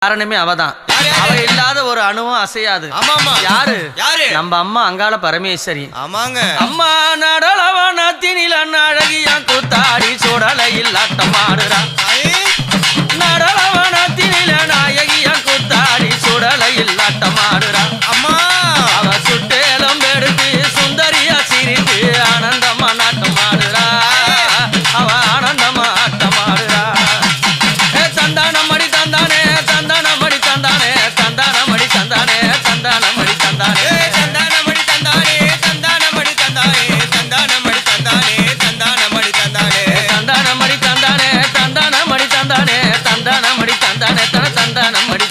காரணமே அவதான். அவ இல்லாத ஒரு அணுவும் அசையாது. ஆமாமா. யாரு? நம்ம அம்மா அங்காள பரமேஸ்வரி. ஆமாங்க. அம்மா நடலவனத்தினில் அழகியா கூத்தாடி சுடலையில் ஆட்டமாடுறா. நடலவனத்தினில் நாயகியா கூத்தாடி சுடலையில் ஆட்டமாடுறா. அம்மா அவ சுட்டேலம் எடுத்து சுந்தரியா சிரித்து ஆனந்தமா நாட்டமாடுறா. அவ ஆனந்தமா ஆட்டமாடுறா. தந்தானமடி தந்தானே தந்தானமடி தந்தானே தந்தானமடி தந்தானே தந்தானமடி தந்தானே தந்தானமடி தந்தானே தந்தானமடி தந்தானே தந்தானமடி தந்தானே தந்தானமடி தந்தானே தந்தானமடி தந்தானே தந்தானமடி தந்தானே தந்தானமடி தந்தானே தந்தானமடி